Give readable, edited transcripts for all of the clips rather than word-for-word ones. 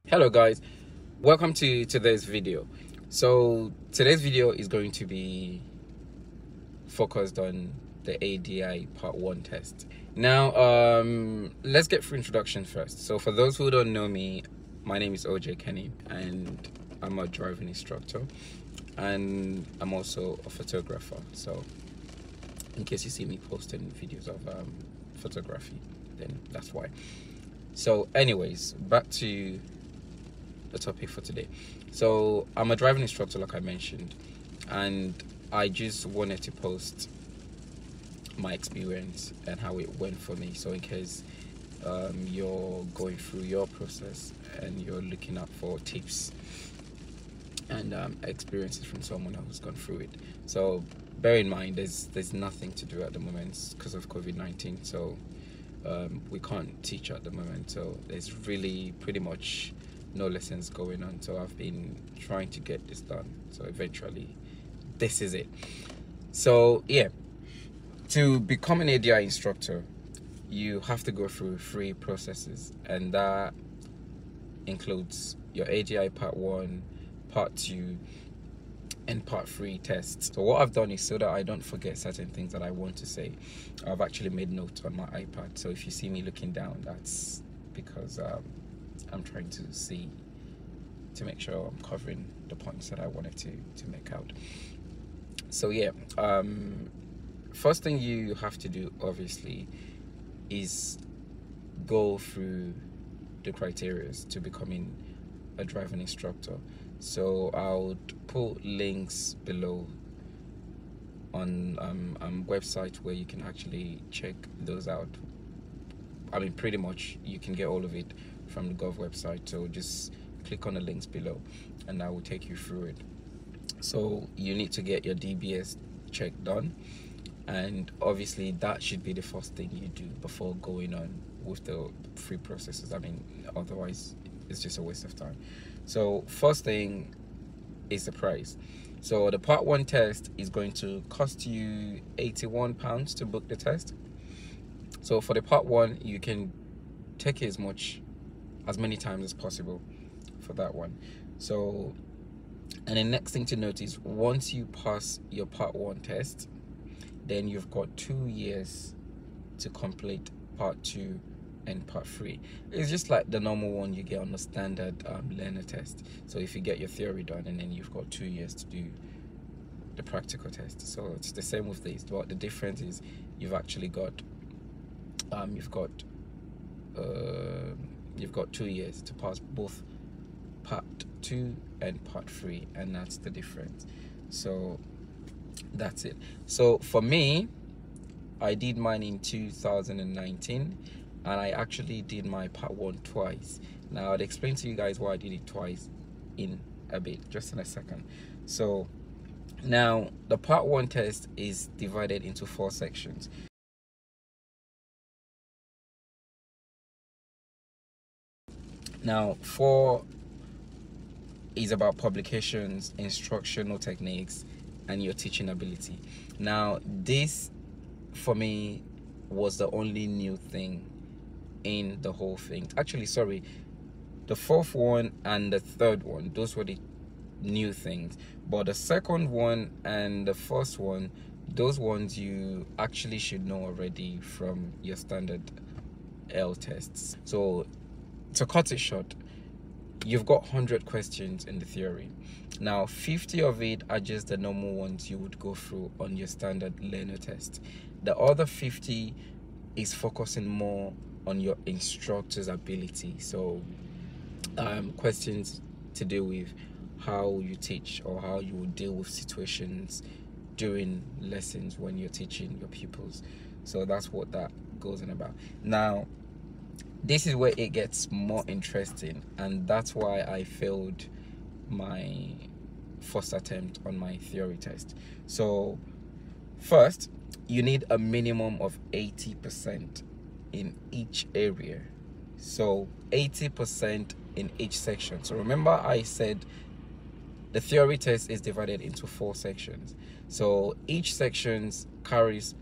Hello guys, welcome to today's video. So today's video is going to be focused on the ADI part 1 test. Now let's get through introduction first. So for those who don't know me, my name is OJ Kenny and I'm a driving instructor and I'm also a photographer. So in case you see me posting videos of photography, then that's why. So anyways, back to the topic for today. So I'm a driving instructor, like I mentioned, and I just wanted to post my experience and how it went for me. So in case you're going through your process and you're looking up for tips and experiences from someone who's gone through it. So bear in mind, there's nothing to do at the moment because of COVID-19. So we can't teach at the moment. So there's really pretty much no lessons going on. So I've been trying to get this done. So eventually, this is it. So yeah, to become an ADI instructor, you have to go through 3 processes, and that includes your ADI part 1, part 2, and part 3 tests. So what I've done is, so that I don't forget certain things that I want to say, I've actually made notes on my iPad. So if you see me looking down, that's because I'm trying to see to make sure I'm covering the points that I wanted to make out. So yeah, first thing you have to do obviously is go through the criteria to becoming a driving instructor. So I'll put links below on website where you can actually check those out. I mean, pretty much you can get all of it from the Gov website. So just click on the links below and I will take you through it. So you need to get your DBS check done, and obviously that should be the first thing you do before going on with the 3 processes. I mean, otherwise it's just a waste of time. So first thing is the price. So the part 1 test is going to cost you £81 to book the test. So for the part 1, you can take it as many times as possible for that one. So, and the next thing to note is, once you pass your part 1 test, then you've got 2 years to complete part 2 and part 3. It's just like the normal one you get on the standard learner test. So if you get your theory done, and then you've got 2 years to do the practical test. So it's the same with this, but the difference is you've actually got you've got 2 years to pass both part 2 and part 3, and that's the difference. So that's it. So for me, I did mine in 2019, and I actually did my part 1 twice. Now I'll explain to you guys why I did it twice in a bit, just in a second. So now the part 1 test is divided into 4 sections. Now 4 is about publications, instructional techniques, and your teaching ability. Now this, for me, was the only new thing in the whole thing. Actually, sorry, the 4th one and the 3rd one, those were the new things, but the 2nd one and the 1st one, those ones you actually should know already from your standard L tests. So to cut it short, you've got 100 questions in the theory. Now 50 of it are just the normal ones you would go through on your standard learner test. The other 50 is focusing more on your instructor's ability. So questions to do with how you teach, or how you would deal with situations during lessons when you're teaching your pupils. So that's what that goes on about. Now this is where it gets more interesting, and that's why I failed my first attempt on my theory test. So first, you need a minimum of 80% in each area. So 80% in each section. So remember I said the theory test is divided into 4 sections. So each section carries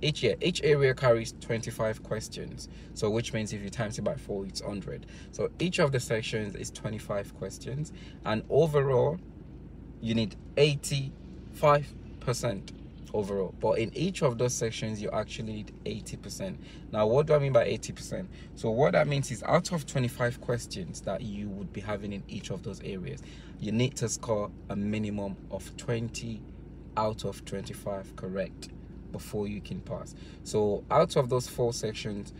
each area carries 25 questions, so which means if you times it by 4, it's 100. So each of the sections is 25 questions, and overall you need 85% overall. But in each of those sections you actually need 80%. Now what do I mean by 80%? So what that means is, out of 25 questions that you would be having in each of those areas, you need to score a minimum of 20 out of 25 correct before you can pass. So out of those 4 sections,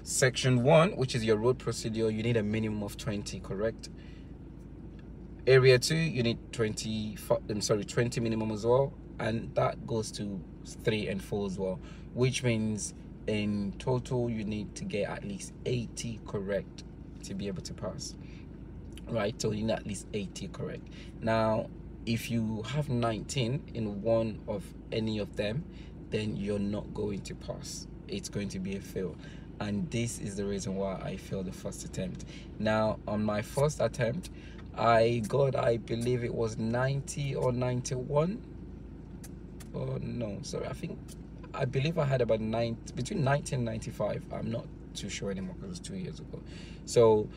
section 1, which is your road procedure, you need a minimum of 20 correct. Area 2, you need 20 minimum as well, and that goes to 3 and 4 as well, which means in total you need to get at least 80 correct to be able to pass, right? So you need at least 80 correct. Now if you have 19 in one of any of them, then you're not going to pass. It's going to be a fail, and this is the reason why I failed the first attempt. Now on my first attempt I got, I believe it was 90 or 91. Oh no, sorry, I believe I had about between 90 and 95. I'm not too sure anymore because it was 2 years ago. So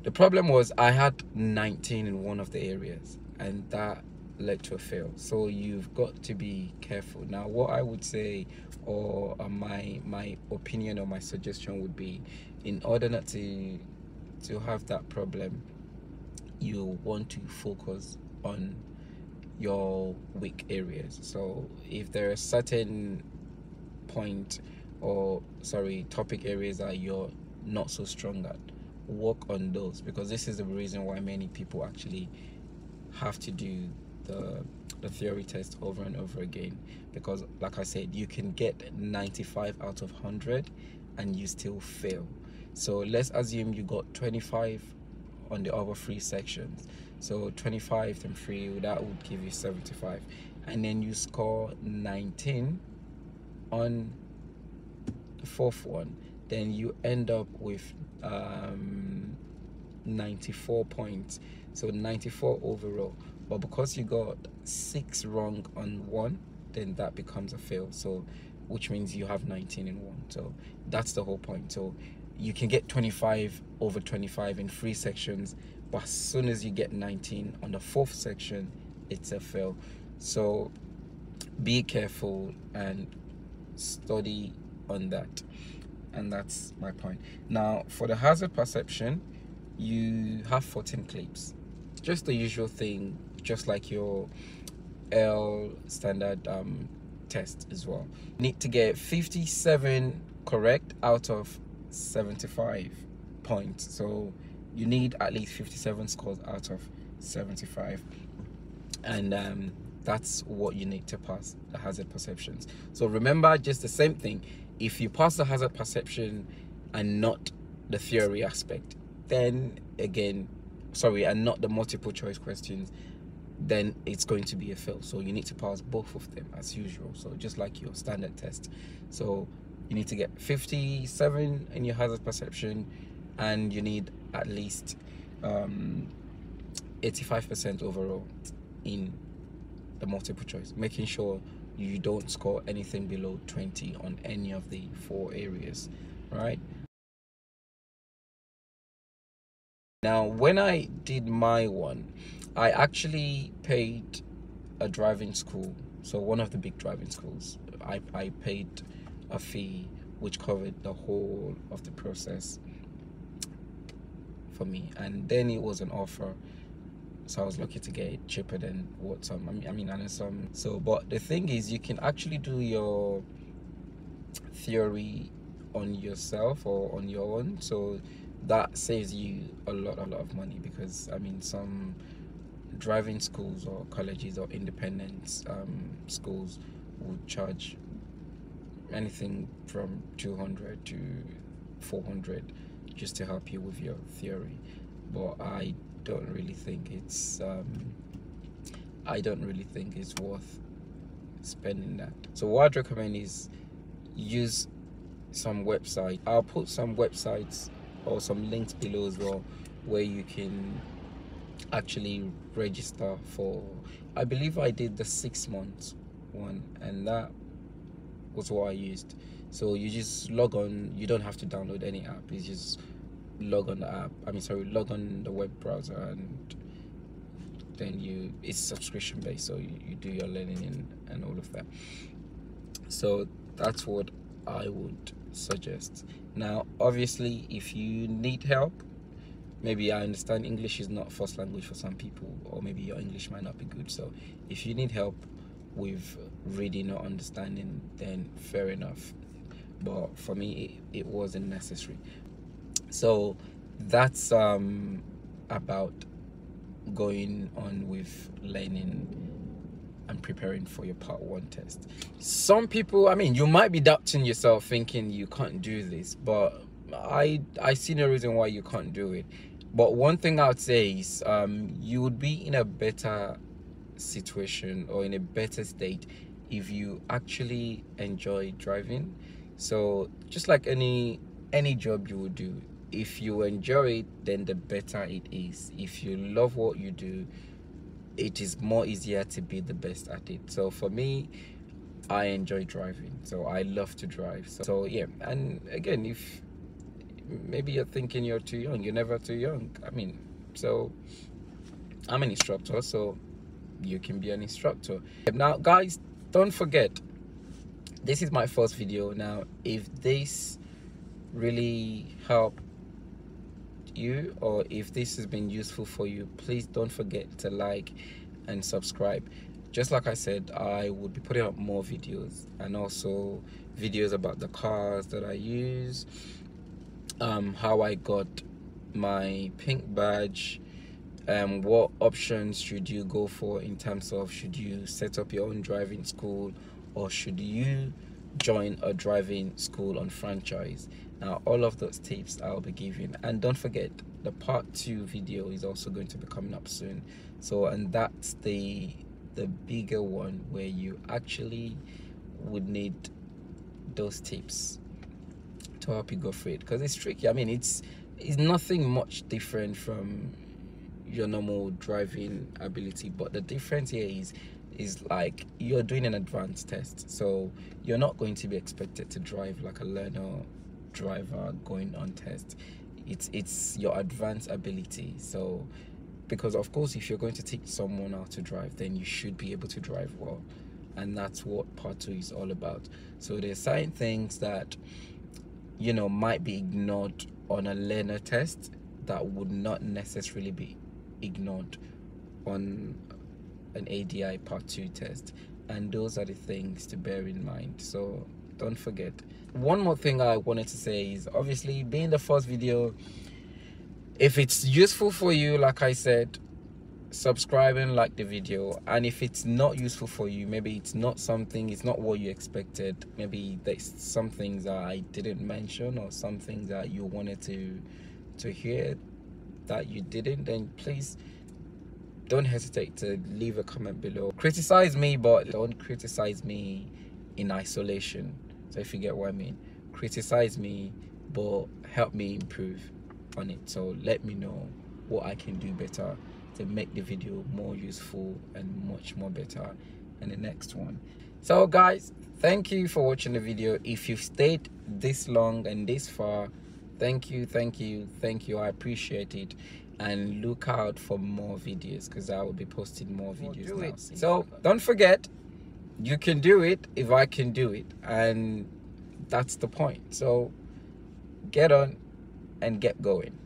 the problem was I had 19 in one of the areas, and that led to a fail. So you've got to be careful. Now what I would say, or my opinion or my suggestion would be, in order not to have that problem, you want to focus on your weak areas. So if there are certain topic areas that you're not so strong at, work on those, because this is the reason why many people actually have to do the theory test over and over again, because like I said, you can get 95 out of 100 and you still fail. So let's assume you got 25 on the other 3 sections, so 25 times 3, that would give you 75, and then you score 19 on the 4th one, then you end up with 94 points, so 94 overall. But because you got 6 wrong on one, then that becomes a fail, so which means you have 19 in one. So that's the whole point. So you can get 25 over 25 in 3 sections, but as soon as you get 19 on the 4th section, it's a fail. So be careful and study on that, and that's my point. Now for the hazard perception, you have 14 clips, just the usual thing, just like your L standard test as well. You need to get 57 correct out of 75 points, so you need at least 57 scores out of 75, and that's what you need to pass the hazard perceptions. So remember, just the same thing, if you pass the hazard perception and not the theory aspect, then again, and not the multiple choice questions, then it's going to be a fail. So you need to pass both of them as usual, so just like your standard test. So you need to get 57 in your hazard perception, and you need at least 85% overall in the multiple choice, making sure you don't score anything below 20 on any of the 4 areas, right? Now when I did my one, I actually paid a driving school, so one of the big driving schools. I paid a fee which covered the whole of the process for me, and then it was an offer, so I was lucky to get it cheaper than what some so. But the thing is, you can actually do your theory on yourself or on your own, so that saves you a lot of money, because some driving schools or colleges or independent schools would charge anything from 200 to 400 just to help you with your theory. But I don't really think it's worth spending that. So what I'd recommend is use some website. I'll put some websites or some links below as well, where you can actually register for, I believe I did the 6 months one, and that was what I used. So you just log on, you don't have to download any app, you just log on the app, log on the web browser, and then it's subscription based, so you do your learning and all of that. So that's what I would suggest. Now obviously, if you need help, maybe I understand English is not first language for some people, or maybe your English might not be good, so if you need help with reading or understanding, then fair enough, but for me it wasn't necessary. So that's about going on with learning and preparing for your part 1 test. Some people, you might be doubting yourself, thinking you can't do this, but I see no reason why you can't do it. But one thing I would say is you would be in a better situation or in a better state if you actually enjoy driving. So just like any job you would do, if you enjoy it, then the better it is. If you love what you do, it is more easier to be the best at it. So for me, I enjoy driving, so I love to drive. So yeah, and again, if maybe you're thinking you're too young, you're never too young. So I'm an instructor, so you can be an instructor. Now guys, don't forget, this is my first video. Now if this really helped you, or if this has been useful for you, please don't forget to like and subscribe. Just like I said, I would be putting up more videos, and also videos about the cars that I use, how I got my pink badge, what options should you go for in terms of, should you set up your own driving school, or should you join a driving school on franchise. Now all of those tips I'll be giving, and don't forget, the part 2 video is also going to be coming up soon. So, and that's the bigger one, where you actually would need those tips to help you go through it, because it's tricky. It's nothing much different from your normal driving ability, but the difference here is like you're doing an advanced test, so you're not going to be expected to drive like a learner driver going on test. It's your advanced ability. So because of course, if you're going to teach someone how to drive, then you should be able to drive well, and that's what part 2 is all about. So there's certain things that might be ignored on a learner test that would not necessarily be ignored on an ADI part 2 test, and those are the things to bear in mind. So don't forget. One more thing I wanted to say is, obviously, being the first video, if it's useful for you, like I said, subscribe and like the video. And if it's not useful for you, maybe it's not what you expected, maybe there's some things that I didn't mention, or some things that you wanted to hear that you didn't, then please don't hesitate to leave a comment below. Criticize me, but don't criticize me in isolation. So if you get what I mean, criticize me, but help me improve on it. So let me know what I can do better to make the video more useful and much more better in the next one. So guys, thank you for watching the video. If you've stayed this long and this far, thank you. I appreciate it, and look out for more videos, because I will be posting more videos now. So don't forget, you can do it if I can do it, and that's the point. So get on and get going.